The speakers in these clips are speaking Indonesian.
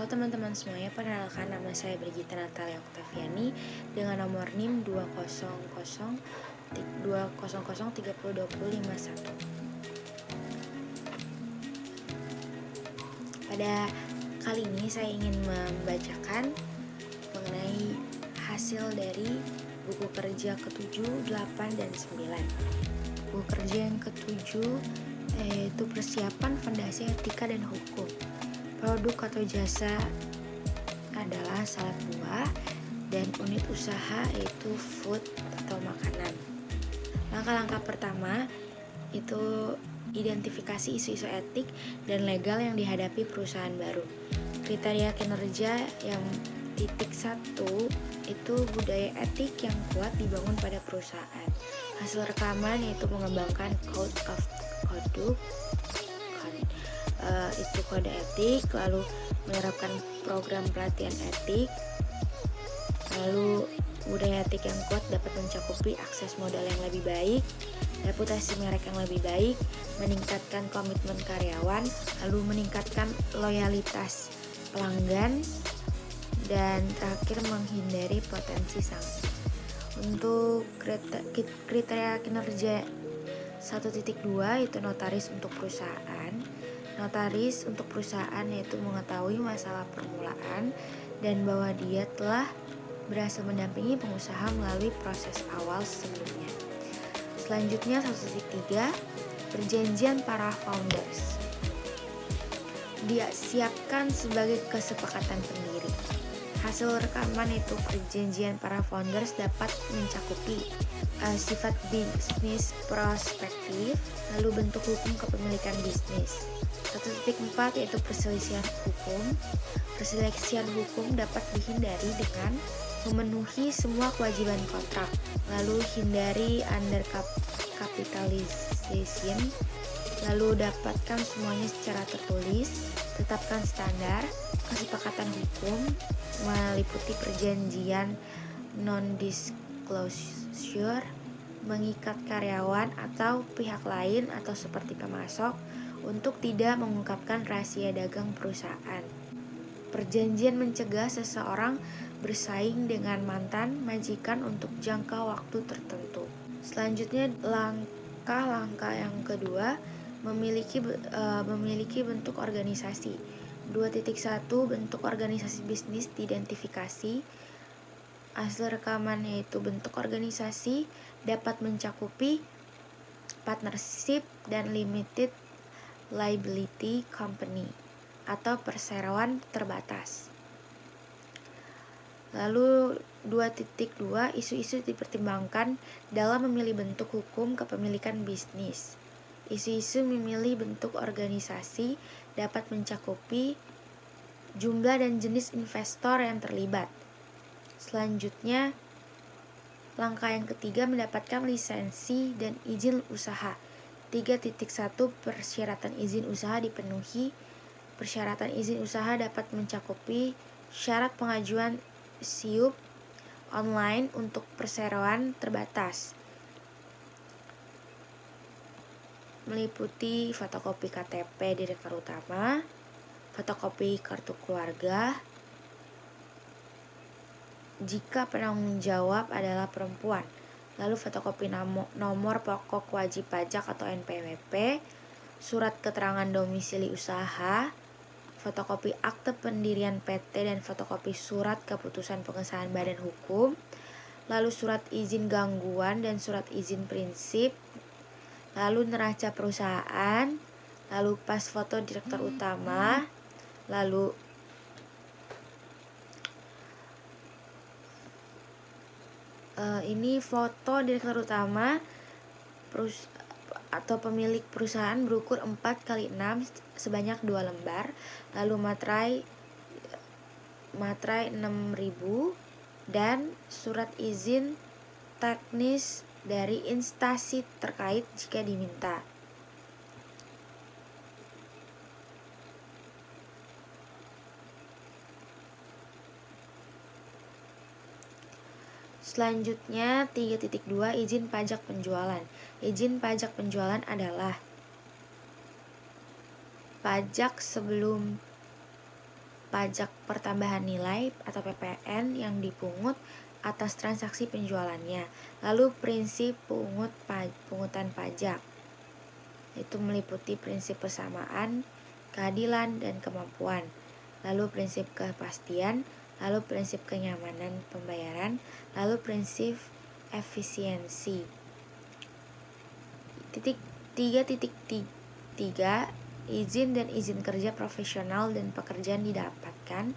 teman-teman semuanya, perkenalkan nama saya Brigita Natalia Oktaviani dengan nomor NIM 20030302051. Pada kali ini saya ingin membacakan mengenai hasil dari buku kerja ke-7, 8, dan 9. Buku kerja yang ke-7 yaitu persiapan fondasi etika dan hukum. Produk atau jasa adalah salad buah, dan unit usaha yaitu food atau makanan. Langkah-langkah pertama itu identifikasi isu-isu etik dan legal yang dihadapi perusahaan baru. Kriteria kinerja yang titik 1 itu budaya etik yang kuat dibangun pada perusahaan. Hasil rekaman yaitu mengembangkan code of conduct, itu kode etik, lalu menerapkan program pelatihan etik, lalu budaya etik yang kuat dapat mencakupi akses modal yang lebih baik, reputasi merek yang lebih baik, meningkatkan komitmen karyawan, lalu meningkatkan loyalitas pelanggan, dan terakhir menghindari potensi sanksi. Untuk kriteria kinerja 1.2 itu notaris untuk perusahaan. Notaris untuk perusahaan yaitu mengetahui masalah permulaan dan bahwa dia telah berhasil mendampingi pengusaha melalui proses awal sebelumnya. Selanjutnya 1.3 perjanjian para founders. Dia siapkan sebagai kesepakatan pendiri. Hasil rekaman itu perjanjian para founders dapat mencakupi sifat bisnis prospektif, lalu bentuk hukum kepemilikan bisnis. 1.4 yaitu perselisihan hukum. Perselisihan hukum dapat dihindari dengan memenuhi semua kewajiban kontrak, lalu hindari undercapitalization, lalu dapatkan semuanya secara tertulis, tetapkan standar, kesepakatan hukum, meliputi perjanjian non-disclosure, mengikat karyawan atau pihak lain atau seperti pemasok untuk tidak mengungkapkan rahasia dagang perusahaan. Perjanjian mencegah seseorang bersaing dengan mantan majikan untuk jangka waktu tertentu. Selanjutnya langkah-langkah yang kedua memiliki bentuk organisasi. 2.1 bentuk organisasi bisnis diidentifikasi. Hasil rekaman yaitu bentuk organisasi dapat mencakupi partnership dan limited liability company atau perseroan terbatas. Lalu 2.2 isu-isu dipertimbangkan dalam memilih bentuk hukum kepemilikan bisnis. Isu-isu memilih bentuk organisasi dapat mencakupi jumlah dan jenis investor yang terlibat. Selanjutnya, langkah yang ketiga mendapatkan lisensi dan izin usaha. 3.1 persyaratan izin usaha dipenuhi. Persyaratan izin usaha dapat mencakupi syarat pengajuan SIUP online untuk perseroan terbatas, meliputi fotokopi KTP direktur utama, fotokopi kartu keluarga jika penanggung jawab adalah perempuan, lalu fotokopi nomor pokok wajib pajak atau NPWP, surat keterangan domisili usaha, fotokopi akte pendirian PT dan fotokopi surat keputusan pengesahan badan hukum, lalu surat izin gangguan dan surat izin prinsip, lalu neraca perusahaan, lalu pas foto direktur utama, lalu ini foto direktur utama atau pemilik perusahaan berukur 4x6 sebanyak 2 lembar, lalu materai 6.000 dan surat izin teknis dari instansi terkait jika diminta. Selanjutnya 3.2 izin pajak penjualan. Izin pajak penjualan adalah pajak sebelum pajak pertambahan nilai atau PPN yang dipungut atas transaksi penjualannya. Lalu prinsip pungutan pajak itu meliputi prinsip persamaan, keadilan, dan kemampuan. Lalu prinsip kepastian, lalu prinsip kenyamanan pembayaran, lalu prinsip efisiensi. 3.3 izin dan izin kerja profesional dan pekerjaan didapatkan,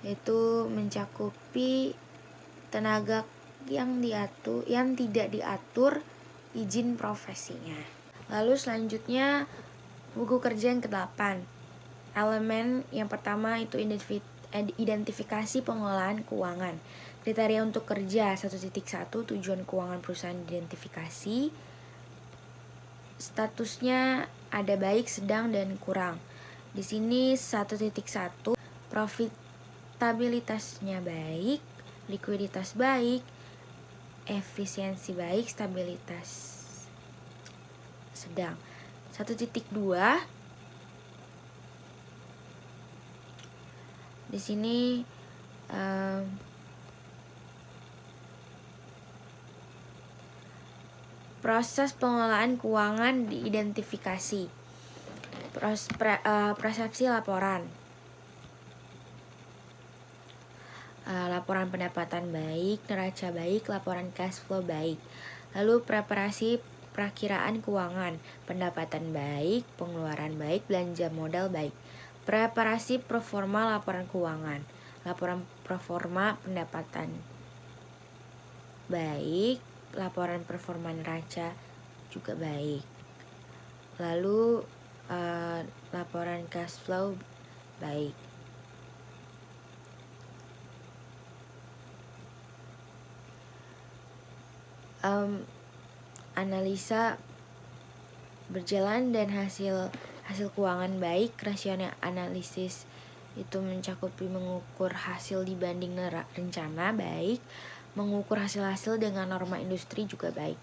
yaitu mencakupi tenaga yang tidak diatur izin profesinya. Lalu selanjutnya buku kerja yang ke-8. Elemen yang pertama itu identifikasi pengelolaan keuangan. Kriteria untuk kerja 1.1 tujuan keuangan perusahaan identifikasi. Statusnya ada baik, sedang, dan kurang. Di sini 1.1 profitabilitasnya baik, likuiditas baik, efisiensi baik, stabilitas sedang. 1.2 di sini proses pengelolaan keuangan diidentifikasi. Persepsi laporan. Laporan pendapatan baik, neraca baik, laporan cash flow baik. Lalu preparasi perakiraan keuangan, pendapatan baik, pengeluaran baik, belanja modal baik. Preparasi proforma laporan keuangan, laporan proforma pendapatan baik, laporan performa neraca juga baik. Lalu laporan cash flow baik. Analisa berjalan dan hasil keuangan baik. Rasional analisis itu mencakupi mengukur hasil dibanding rencana baik, mengukur hasil dengan norma industri juga baik.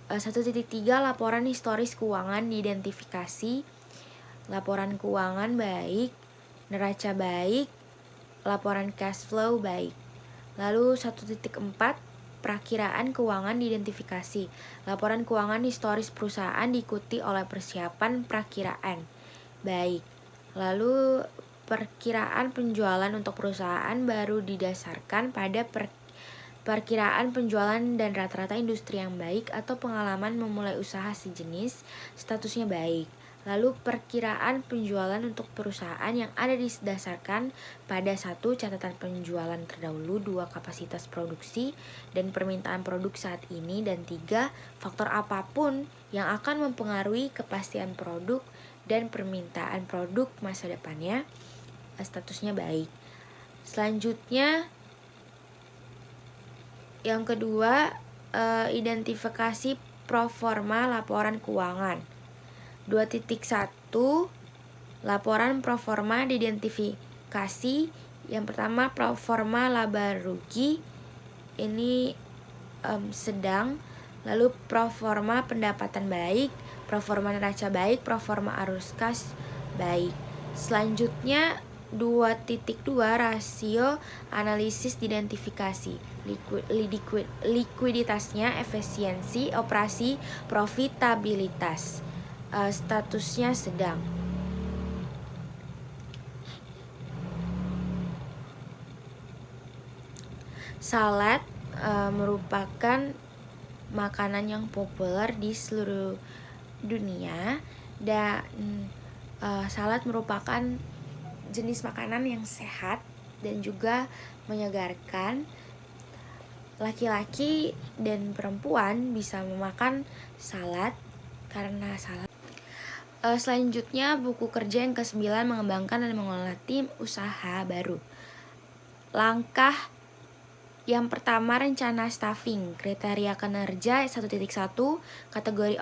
1.3 laporan historis keuangan diidentifikasi. Laporan keuangan baik, neraca baik, laporan cash flow baik. Lalu 1.4 perakiraan keuangan diidentifikasi. Laporan keuangan historis perusahaan diikuti oleh persiapan perakiraan baik. Lalu perkiraan penjualan untuk perusahaan baru didasarkan pada perkiraan penjualan dan rata-rata industri yang baik atau pengalaman memulai usaha sejenis, statusnya baik. Lalu perkiraan penjualan untuk perusahaan yang ada didasarkan pada 1. Catatan penjualan terdahulu, 2. Kapasitas produksi dan permintaan produk saat ini, dan 3. Faktor apapun yang akan mempengaruhi kepastian produk dan permintaan produk masa depannya, statusnya baik. Selanjutnya yang kedua, identifikasi proforma laporan keuangan. 2.1 laporan proforma diidentifikasi. Yang pertama proforma laba rugi, ini sedang. Lalu proforma pendapatan baik, proforma neraca baik, proforma arus kas baik. Selanjutnya 2.2 rasio analisis diidentifikasi. Likuiditasnya, efisiensi, operasi, profitabilitas. Statusnya sedang. Salad merupakan makanan yang populer di seluruh dunia, dan salad merupakan jenis makanan yang sehat dan juga menyegarkan. Laki-laki dan perempuan bisa memakan salad karena salad. Selanjutnya buku kerja yang ke-9, mengembangkan dan mengelola tim usaha baru. Langkah yang pertama, rencana staffing. Kriteria kinerja 1.1 kategori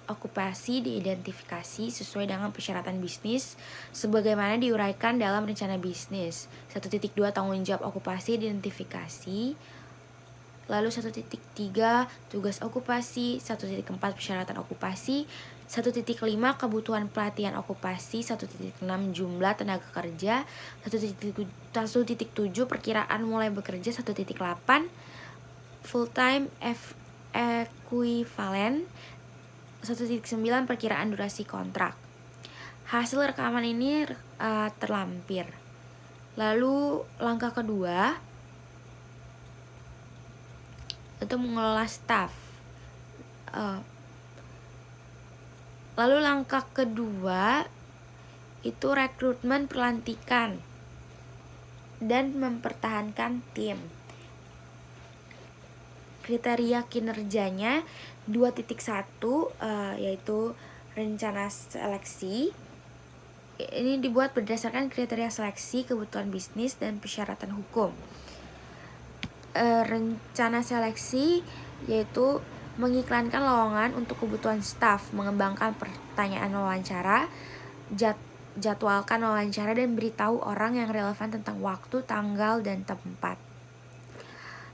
okupasi diidentifikasi sesuai dengan persyaratan bisnis sebagaimana diuraikan dalam rencana bisnis. 1.2 tanggung jawab okupasi diidentifikasi. lalu 1.3 tugas okupasi, 1.4 persyaratan okupasi, 1.5 kebutuhan pelatihan okupasi, 1.6 jumlah tenaga kerja, 1.7 perkiraan mulai bekerja, 1.8 full time equivalent, 1.9 perkiraan durasi kontrak. Hasil rekaman ini terlampir. Lalu langkah kedua itu mengelola staf. Lalu langkah kedua itu rekrutmen, pelantikan, dan mempertahankan tim. Kriteria kinerjanya 2.1 yaitu rencana seleksi. Ini dibuat berdasarkan kriteria seleksi, kebutuhan bisnis, dan persyaratan hukum. Rencana seleksi yaitu mengiklankan lowongan untuk kebutuhan staf, mengembangkan pertanyaan wawancara, jadwalkan wawancara, dan beritahu orang yang relevan tentang waktu, tanggal, dan tempat.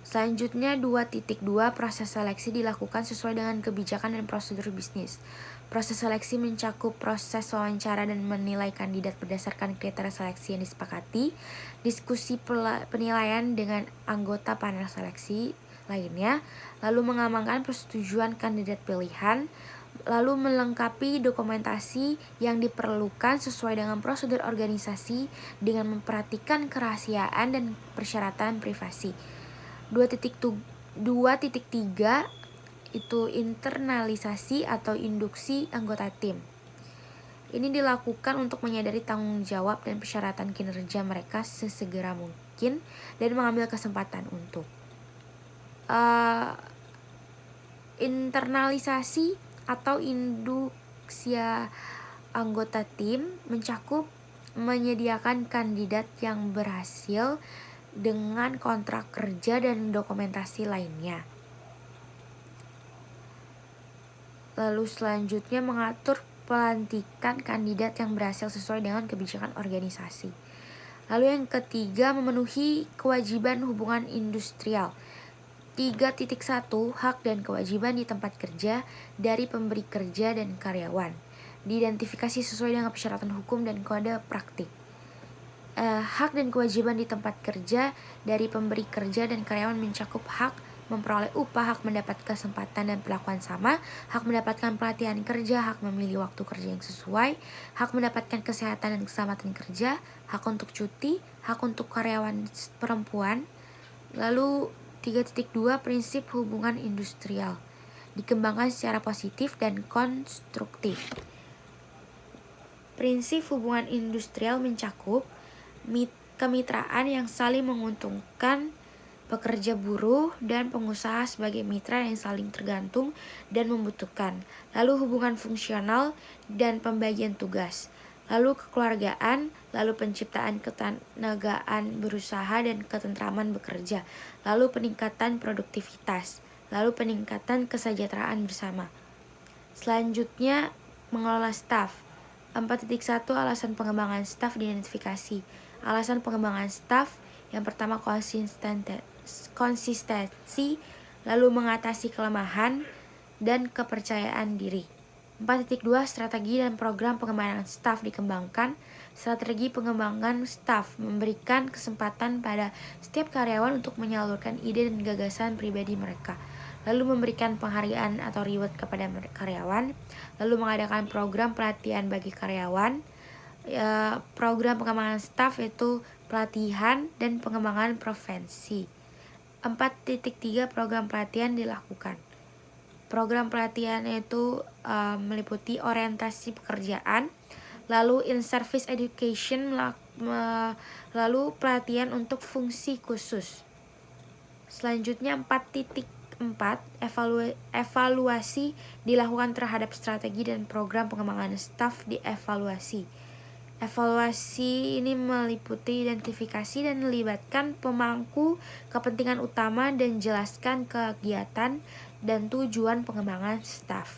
Selanjutnya 2.2 proses seleksi dilakukan sesuai dengan kebijakan dan prosedur bisnis. Proses seleksi mencakup proses wawancara dan menilai kandidat berdasarkan kriteria seleksi yang disepakati, diskusi penilaian dengan anggota panel seleksi lainnya, lalu mengamankan persetujuan kandidat pilihan, lalu melengkapi dokumentasi yang diperlukan sesuai dengan prosedur organisasi dengan memperhatikan kerahasiaan dan persyaratan privasi. 2.3 itu internalisasi atau induksi anggota tim. Ini dilakukan untuk menyadari tanggung jawab dan persyaratan kinerja mereka sesegera mungkin dan mengambil kesempatan untuk internalisasi atau induksi anggota tim mencakup menyediakan kandidat yang berhasil dengan kontrak kerja dan dokumentasi lainnya. Lalu selanjutnya mengatur pelantikan kandidat yang berhasil sesuai dengan kebijakan organisasi. Lalu yang ketiga, memenuhi kewajiban hubungan industrial. 3.1 hak dan kewajiban di tempat kerja dari pemberi kerja dan karyawan. Diidentifikasi sesuai dengan persyaratan hukum dan kode praktik. Hak dan kewajiban di tempat kerja dari pemberi kerja dan karyawan mencakup hak memperoleh upah, hak mendapat kesempatan dan perlakuan sama, hak mendapatkan pelatihan kerja, hak memilih waktu kerja yang sesuai, hak mendapatkan kesehatan dan keselamatan kerja, hak untuk cuti, hak untuk karyawan perempuan. Lalu 3.2 prinsip hubungan industrial dikembangkan secara positif dan konstruktif. Prinsip hubungan industrial mencakup kemitraan yang saling menguntungkan pekerja buruh dan pengusaha sebagai mitra yang saling tergantung dan membutuhkan. Lalu hubungan fungsional dan pembagian tugas. Lalu kekeluargaan, lalu penciptaan ketenagaan berusaha dan ketentraman bekerja. Lalu peningkatan produktivitas. Lalu peningkatan kesejahteraan bersama. Selanjutnya mengelola staf. 4.1 alasan pengembangan staf diidentifikasi. Alasan pengembangan staf yang pertama konsistensi, lalu mengatasi kelemahan dan kepercayaan diri. 4.2 strategi dan program pengembangan staf dikembangkan. Strategi pengembangan staf memberikan kesempatan pada setiap karyawan untuk menyalurkan ide dan gagasan pribadi mereka, lalu memberikan penghargaan atau reward kepada karyawan, lalu mengadakan program pelatihan bagi karyawan. Program pengembangan staf itu pelatihan dan pengembangan profesi. 4.3 program pelatihan dilakukan. Program pelatihan itu meliputi orientasi pekerjaan, lalu in-service education, lalu pelatihan untuk fungsi khusus. Selanjutnya 4.4 evaluasi dilakukan terhadap strategi dan program pengembangan staf dievaluasi. Evaluasi ini meliputi identifikasi dan melibatkan pemangku kepentingan utama dan jelaskan kegiatan dan tujuan pengembangan staf.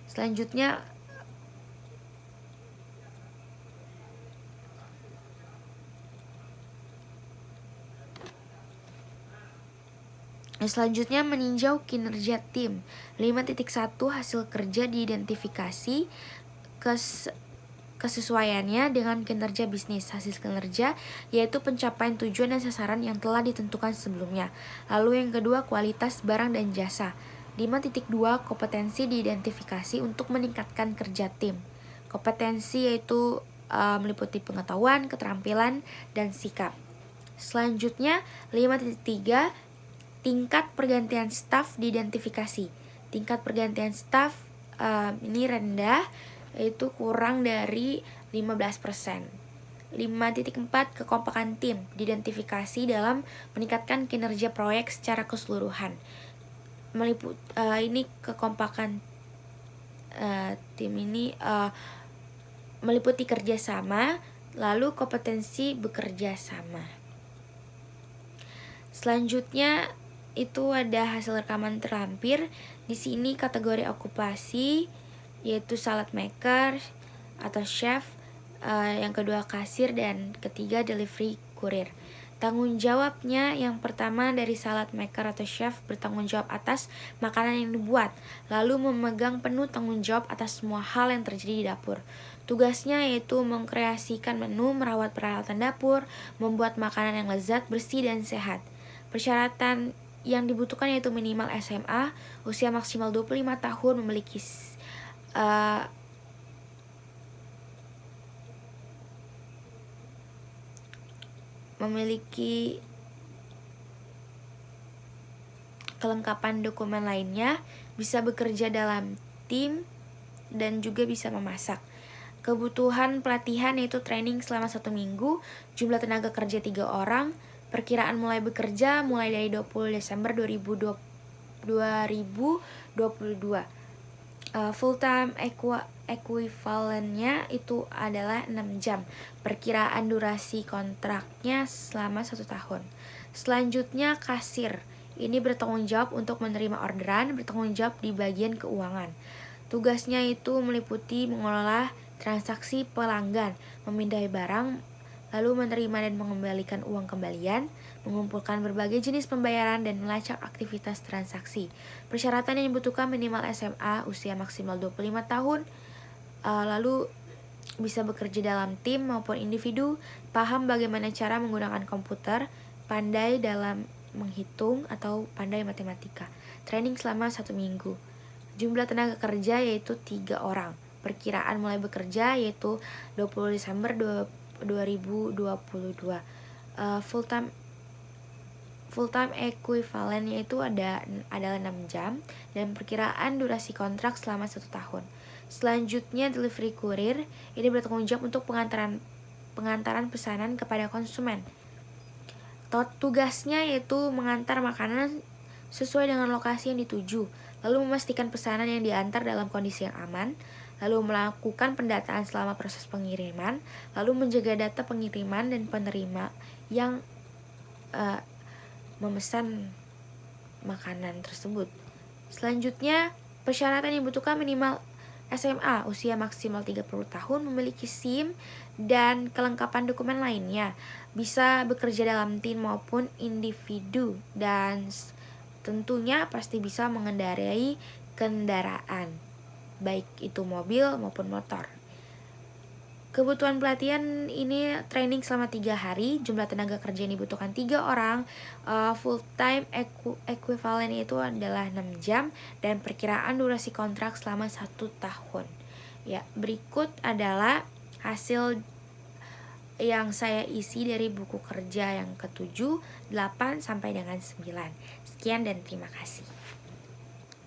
Selanjutnya Nah, selanjutnya meninjau kinerja tim. 5.1 hasil kerja diidentifikasi kesesuaiannya dengan kinerja bisnis. Hasil kinerja yaitu pencapaian tujuan dan sasaran yang telah ditentukan sebelumnya. Lalu yang kedua, kualitas barang dan jasa. 5.2 kompetensi diidentifikasi untuk meningkatkan kerja tim. Kompetensi yaitu meliputi pengetahuan, keterampilan, dan sikap. Selanjutnya 5.3 tingkat pergantian staf diidentifikasi. Tingkat pergantian staf ini rendah, yaitu kurang dari 15%. 5.4 kekompakan tim diidentifikasi dalam meningkatkan kinerja proyek secara keseluruhan. Ini kekompakan tim ini meliputi kerjasama, lalu kompetensi bekerja sama. Selanjutnya itu ada hasil rekaman terlampir. Di sini kategori okupasi yaitu salad maker atau chef, yang kedua kasir, dan ketiga delivery kurir. Tanggung jawabnya yang pertama dari salad maker atau chef bertanggung jawab atas makanan yang dibuat, lalu memegang penuh tanggung jawab atas semua hal yang terjadi di dapur. Tugasnya yaitu mengkreasikan menu, merawat peralatan dapur, membuat makanan yang lezat, bersih, dan sehat. Persyaratan yang dibutuhkan yaitu minimal SMA, usia maksimal 25 tahun, memiliki kelengkapan dokumen lainnya, bisa bekerja dalam tim, dan juga bisa memasak. Kebutuhan pelatihan yaitu training selama 1 minggu, jumlah tenaga kerja 3 orang, perkiraan mulai bekerja mulai dari 20 Desember 2022. Full time equivalentnya itu adalah 6 jam. Perkiraan durasi kontraknya selama 1 tahun. Selanjutnya kasir. Ini bertanggung jawab untuk menerima orderan, bertanggung jawab di bagian keuangan. Tugasnya itu meliputi mengelola transaksi pelanggan, memindai barang, lalu menerima dan mengembalikan uang kembalian, mengumpulkan berbagai jenis pembayaran, dan melacak aktivitas transaksi. Persyaratan yang dibutuhkan minimal SMA, usia maksimal 25 tahun, lalu bisa bekerja dalam tim maupun individu, paham bagaimana cara menggunakan komputer, pandai dalam menghitung atau pandai matematika. Training selama 1 minggu. Jumlah tenaga kerja yaitu 3 orang. Perkiraan mulai bekerja yaitu 20 Desember 2022. Full time equivalent yaitu adalah 6 jam, dan perkiraan durasi kontrak selama 1 tahun. Selanjutnya delivery kurir, ini bertanggung jawab untuk pengantaran pesanan kepada konsumen. Tugasnya yaitu mengantar makanan sesuai dengan lokasi yang dituju, lalu memastikan pesanan yang diantar dalam kondisi yang aman, lalu melakukan pendataan selama proses pengiriman, lalu menjaga data pengiriman dan penerima yang memesan makanan tersebut. Selanjutnya, persyaratan yang dibutuhkan minimal SMA, usia maksimal 30 tahun, memiliki SIM, dan kelengkapan dokumen lainnya. Bisa bekerja dalam tim maupun individu, dan tentunya pasti bisa mengendarai kendaraan, baik itu mobil maupun motor. Kebutuhan pelatihan ini training selama 3 hari, jumlah tenaga kerja yang dibutuhkan 3 orang, full time equivalent itu adalah 6 jam, dan perkiraan durasi kontrak selama 1 tahun. Ya, berikut adalah hasil yang saya isi dari buku kerja yang ke-7, 8 sampai dengan 9. Sekian dan terima kasih.